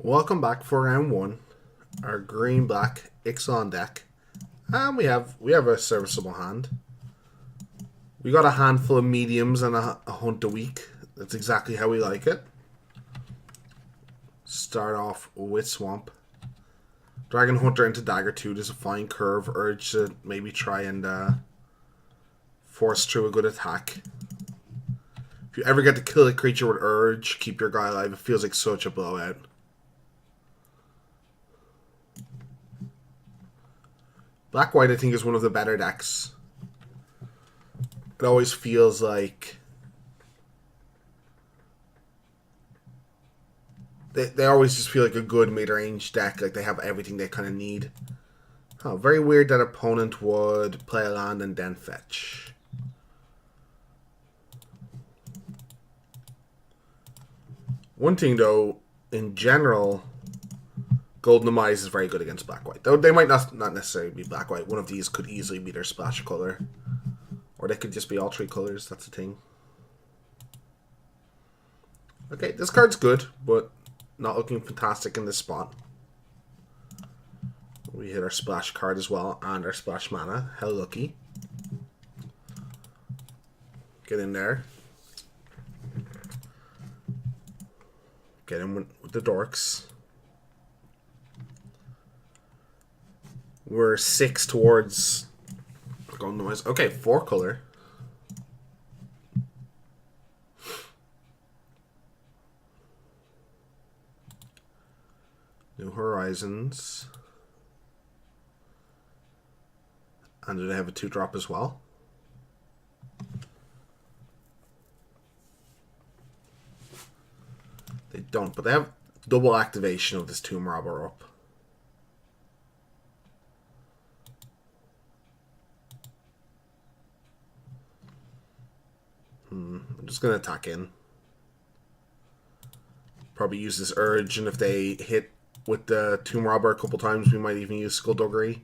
Welcome back for round one. Our green black Ix on deck. And we have a serviceable hand. We got a handful of mediums and a hunt a week. That's exactly how we like it. Start off with Swamp. Dragon Hunter into Dagger 2. There's a fine curve. Urge to maybe try and force through a good attack. If you ever get to kill a creature with Urge, keep your guy alive. It feels like such a blowout. Black-white, I think, is one of the better decks. It always feels like they always just feel like a good mid-range deck. Like they have everything they kind of need. Oh, very weird that opponent would play a land and then fetch. One thing, though, in general, Golden Demise is very good against black-white. Though they might not necessarily be black-white. One of these could easily be their splash color. Or they could just be all three colors. That's the thing. Okay, this card's good, but not looking fantastic in this spot. We hit our splash card as well, and our splash mana. How lucky. Get in there. Get in with the dorks. We're 6 towards Golden Demise. Okay, 4 color. New Horizons. And do they have a 2-drop as well? They don't, but they have double activation of this Tomb Robber up. I'm just going to attack in. Probably use this Urge, and if they hit with the Tomb Robber a couple times, we might even use Skullduggery.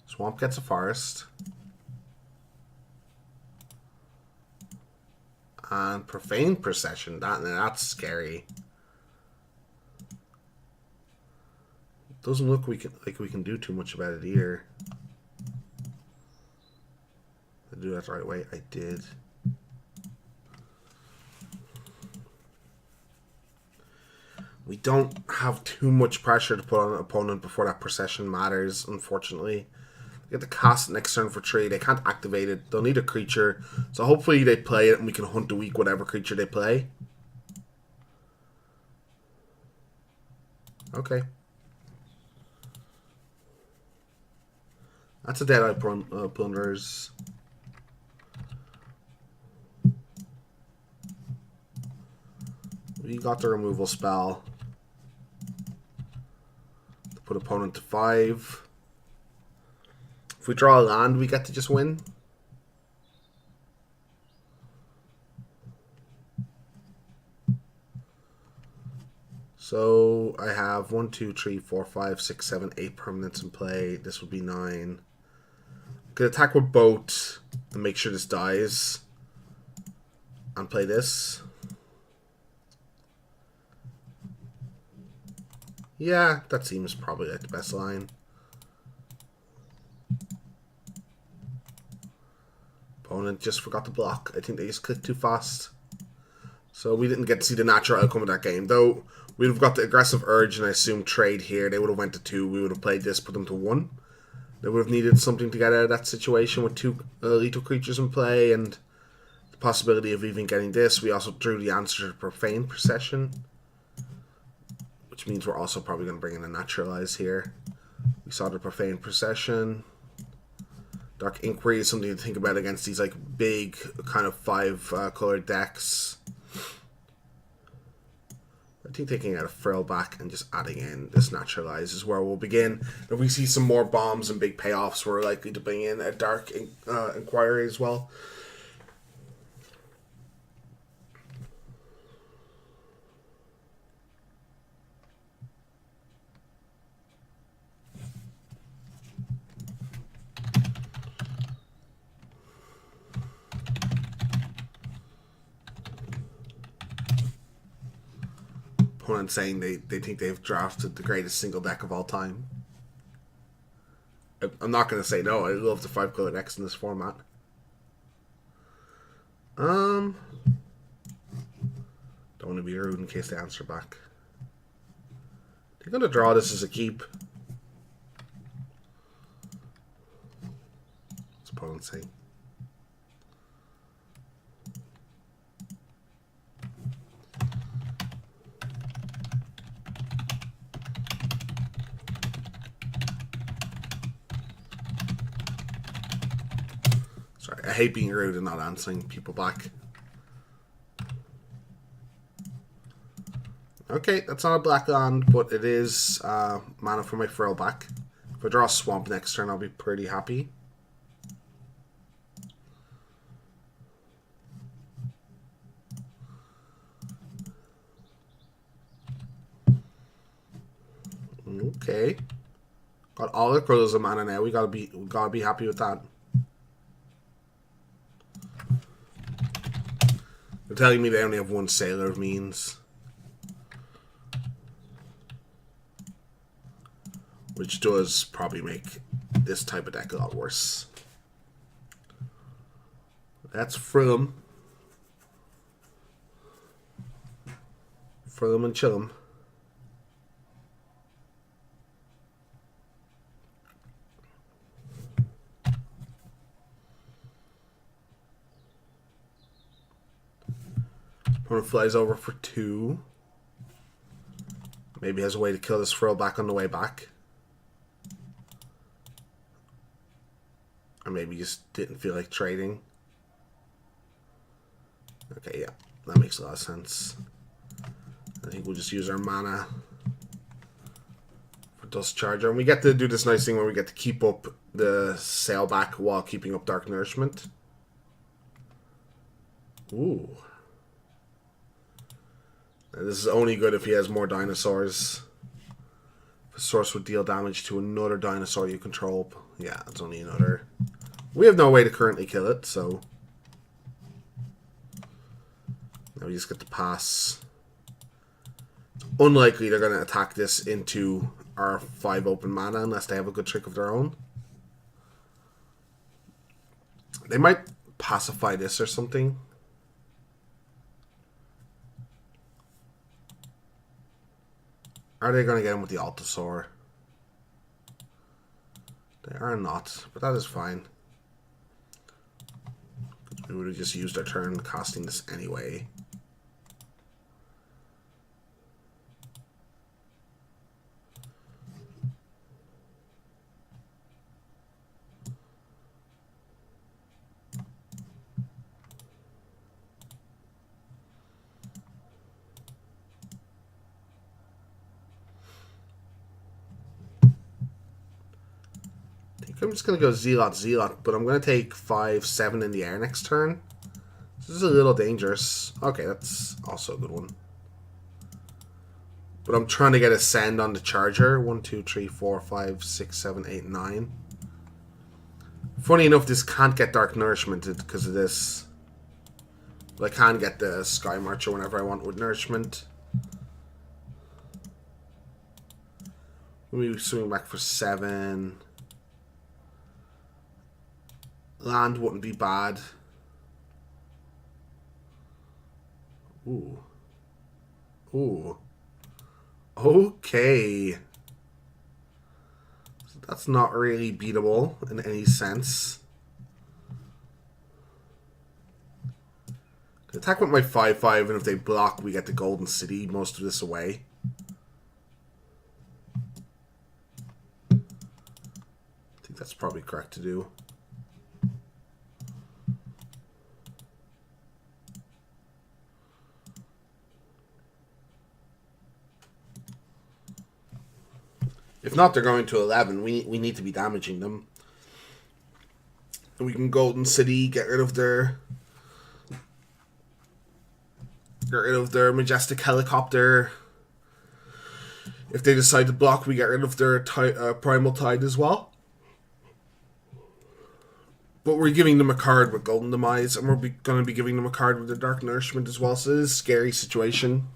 Swamp gets a Forest. And Profane Procession. That's scary. Doesn't look like we can do too much about it either. Did I do that the right way? I did. We don't have too much pressure to put on an opponent before that procession matters, unfortunately. They get to cast it next turn for 3. They can't activate it. They'll need a creature. So hopefully they play it and we can hunt a week whatever creature they play. Okay. That's a Dead-Eye Plunderers. We got the removal spell. To put opponent to 5. If we draw a land, we get to just win. So I have 1, 2, 3, 4, 5, 6, 7, 8 permanents in play. This would be 9. Could attack with boat and make sure this dies. And play this. Yeah, that seems probably like the best line. Opponent just forgot to block. I think they just clicked too fast. So we didn't get to see the natural outcome of that game. Though we'd have got the aggressive Urge and I assume trade here. They would have went to 2. We would have played this, put them to 1. They would have needed something to get out of that situation with 2 lethal creatures in play and the possibility of even getting this. We also drew the answer to Profane Procession, which means we're also probably going to bring in a Naturalize here. We saw the Profane Procession. Dark Inquiry is something to think about against these like big kind of 5 colored decks. I think taking out a Frill back and just adding in this Naturalize is where we'll begin. If we see some more bombs and big payoffs, we're likely to bring in a Dark Inquiry as well. opponent saying they think they've drafted the greatest single deck of all time. I'm not going to say no. I love the 5-color decks in this format. Don't want to be rude in case they answer back. They're going to draw this as a keep. What's opponent saying? Sorry, I hate being rude and not answering people back. Okay, that's not a black land, but it is mana for my throw back. If I draw a swamp next turn, I'll be pretty happy. Okay, got all the colors of mana now. We gotta be happy with that. They're telling me they only have one Sailor of Means, which does probably make this type of deck a lot worse. That's Frill 'em and chill 'em. Opponent flies over for 2. Maybe has a way to kill this Frill back on the way back. Or maybe just didn't feel like trading. Okay, yeah, that makes a lot of sense. I think we'll just use our mana for Dust Charger. And we get to do this nice thing where we get to keep up the sail back while keeping up Dark Nourishment. Ooh. And this is only good if he has more dinosaurs. If a source would deal damage to another dinosaur you control. Yeah, it's only another. We have no way to currently kill it, so now we just get to pass. It's unlikely they're going to attack this into our 5 open mana unless they have a good trick of their own. They might pacify this or something. Are they going to get him with the Altasaur? They are not, but that is fine. We would have just used our turn casting this anyway. I'm just going to go Zealot, but I'm going to take 5-7 in the air next turn. This is a little dangerous. Okay, that's also a good one. But I'm trying to get a send on the Charger. 1, 2, 3, 4, 5, 6, 7, 8, 9. Funny enough, this can't get Dark Nourishment because of this. But I can get the Sky Marcher whenever I want with Nourishment. Let me swing back for 7. Land wouldn't be bad. Ooh. Ooh. Okay. So that's not really beatable in any sense. Attack with my 5/5, and if they block, we get the Golden City most of this away. I think that's probably correct to do. If not, they're going to 11. We need to be damaging them. And we can Golden City, get rid of their Majestic Helicopter. If they decide to block, we get rid of their Primal Tide as well. But we're giving them a card with Golden Demise, and we're going to be giving them a card with the Dark Nourishment as well. So it is a scary situation.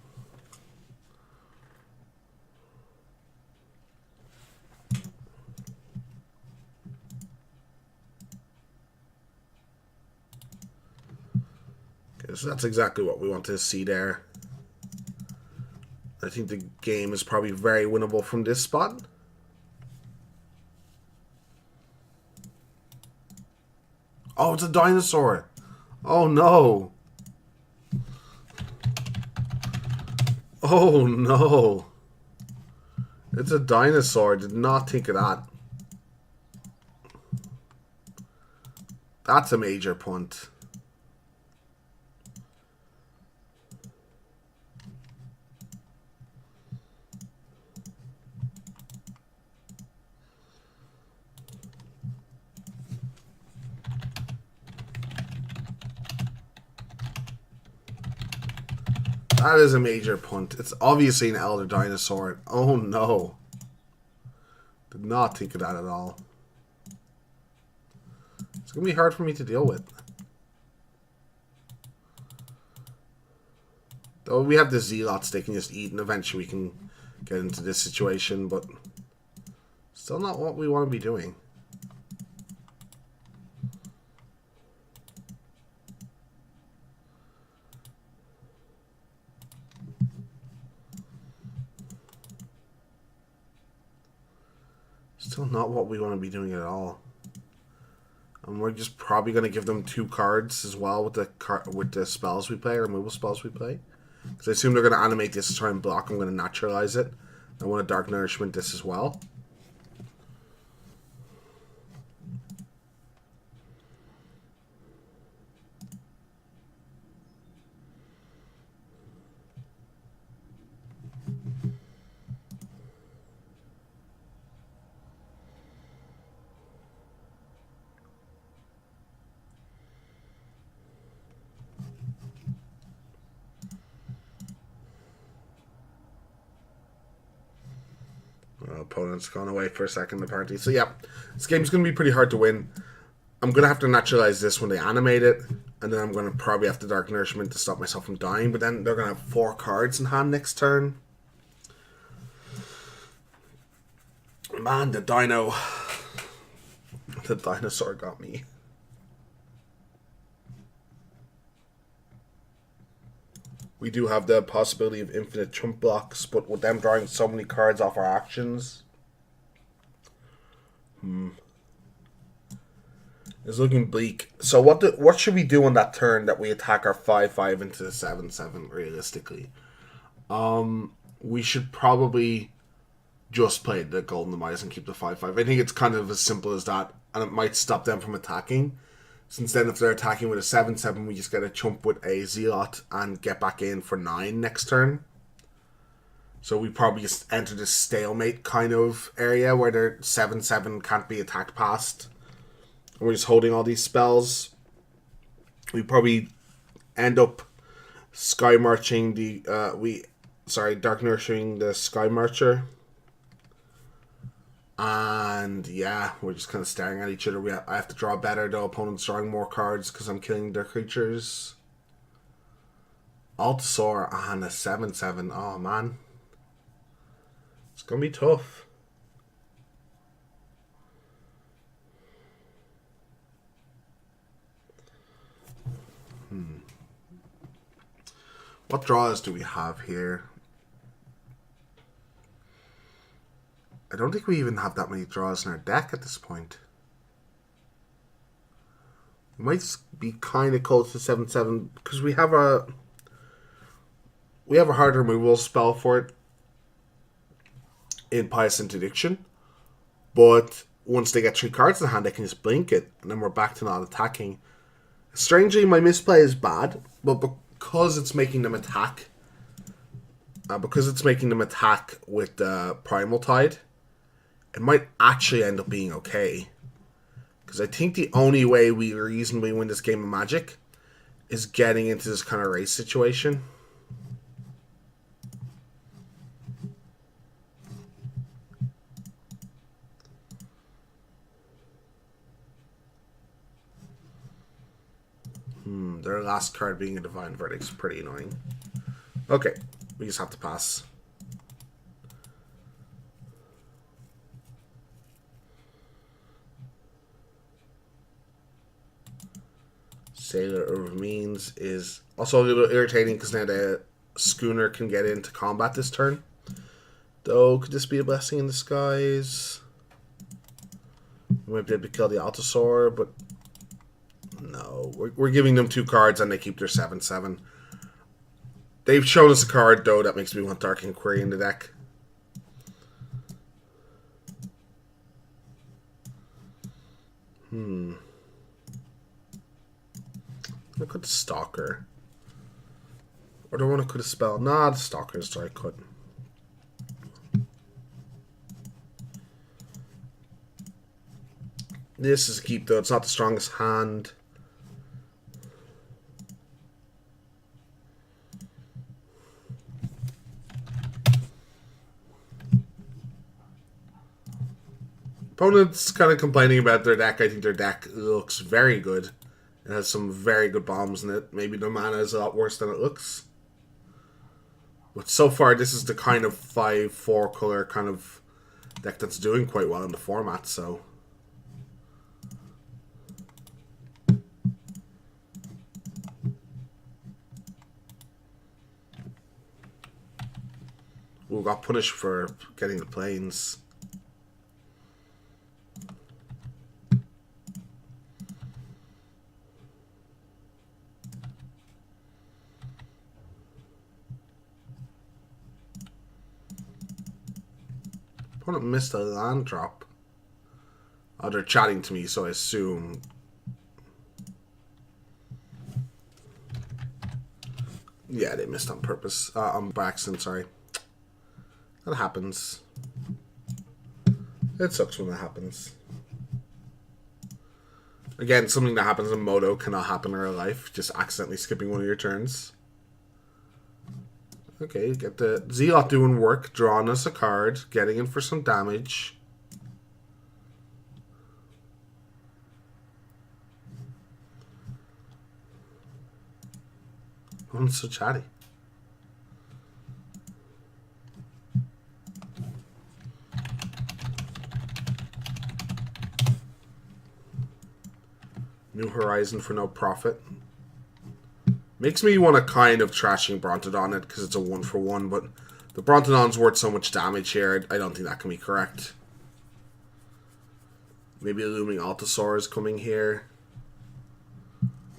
So that's exactly what we want to see there. I think the game is probably very winnable from this spot. Oh, it's a dinosaur. Oh, no. Oh, no. It's a dinosaur. Did not think of that. That's a major punt. That is a major punt. It's obviously an elder dinosaur. Oh no. Did not think of that at all. It's going to be hard for me to deal with. Though we have the zealots they can just eat, and eventually we can get into this situation, but still not what we want to be doing. Still not what we want to be doing at all. And we're just probably going to give them 2 cards as well with the spells we play, removal spells we play. Because I assume they're going to animate this to try and block. I'm going to naturalize it. I want to Dark Nourishment this as well. Our opponent's gone away for a second, apparently. So yeah, this game's going to be pretty hard to win. I'm going to have to naturalize this when they animate it, and then I'm going to probably have to Dark Nourishment to stop myself from dying, but then they're going to have 4 cards in hand next turn. Man, the dinosaur got me. We do have the possibility of infinite chump blocks, but with them drawing so many cards off our actions, it's looking bleak. So what should we do on that turn that we attack our 5/5 into the 7/7 realistically? We should probably just play the Golden Demise and keep the 5/5. I think it's kind of as simple as that, and it might stop them from attacking. Since then, if they're attacking with a 7/7, we just get a chump with a Zealot and get back in for 9 next turn. So we probably just enter this stalemate kind of area where their 7/7 can't be attacked past. And we're just holding all these spells. We probably end up Sky Marching Dark Nourishing the Sky Marcher. And yeah, we're just kind of staring at each other. I have to draw better, though. Opponent's drawing more cards because I'm killing their creatures. Altasaur and a 7/7. Oh man, it's gonna be tough. What draws do we have here? I don't think we even have that many draws in our deck at this point. We might be kind of close to 7/7 because we have a hard removal spell for it in Pious Interdiction. But once they get 3 cards in hand, they can just blink it, and then we're back to not attacking. Strangely, my misplay is bad, but because it's making them attack, with the Primal Tide, it might actually end up being okay. Because I think the only way we reasonably win this game of Magic is getting into this kind of race situation. Their last card being a Divine Verdict is pretty annoying. Okay, we just have to pass. Sailor of Means is also a little irritating because now the schooner can get into combat this turn. Though, could this be a blessing in disguise? We might be able to kill the Allosaur, but no. We're giving them 2 cards and they keep their 7/7. They've shown us a card, though, that makes me want Dark Inquiry in the deck. I could Stalker. Or do I want to could a spell? Nah, the Stalker's I could. This is a keep, though. It's not the strongest hand. Opponent's kind of complaining about their deck. I think their deck looks very good. It has some very good bombs in it. Maybe the mana is a lot worse than it looks. But so far, this is the kind of 5/4 color kind of deck that's doing quite well in the format, so... Ooh, got punished for getting the planes. Opponent missed a land drop. Oh, they're chatting to me, so I assume... Yeah, they missed on purpose. By accident, sorry. That happens. It sucks when that happens. Again, something that happens in Moto cannot happen in real life. Just accidentally skipping one of your turns. Okay, get the Zealot doing work, drawing us a card, getting in for some damage. Oh, it's so chatty. New Horizon for no profit. Makes me want to kind of trashing Brontodon it because it's a 1-for-1, but the Brontodon's worth so much damage here, I don't think that can be correct. Maybe a Looming Allosaur is coming here.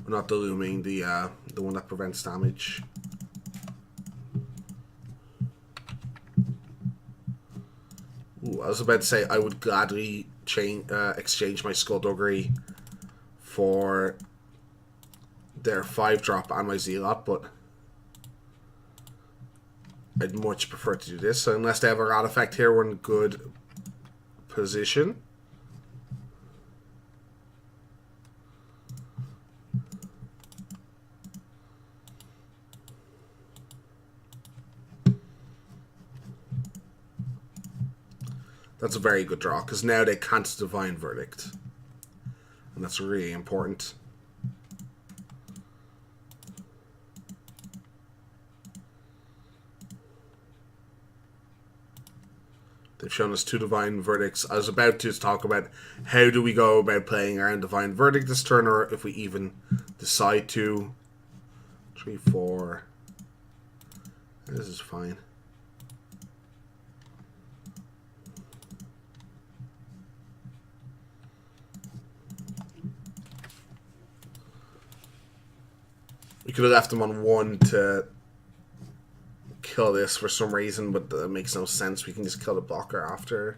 Not the Looming, the one that prevents damage. Ooh, I was about to say I would gladly exchange my Skullduggery for their 5-drop and my Zealot, but I'd much prefer to do this. So unless they have a Rat effect here, we're in good position. That's a very good draw, because now they can't Divine Verdict. And that's really important. They've shown us 2 Divine Verdicts. I was about to talk about how do we go about playing our Divine Verdict this turn, or if we even decide to. 3, 4. This is fine. We could have left them on 1 to kill this for some reason, but that makes no sense. We can just kill the blocker after.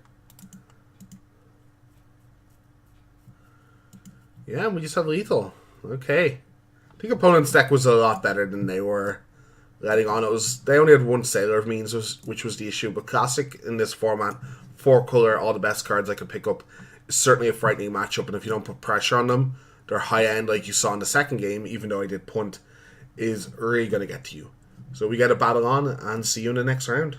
Yeah, we just have lethal. Okay. I think opponent's deck was a lot better than they were letting on. They only had 1 Sailor of Means, which was the issue. But Classic in this format, 4 color, all the best cards I could pick up, is certainly a frightening matchup. And if you don't put pressure on them, their high end, like you saw in the second game, even though I did punt, is really going to get to you. So we get a battle on, and see you in the next round.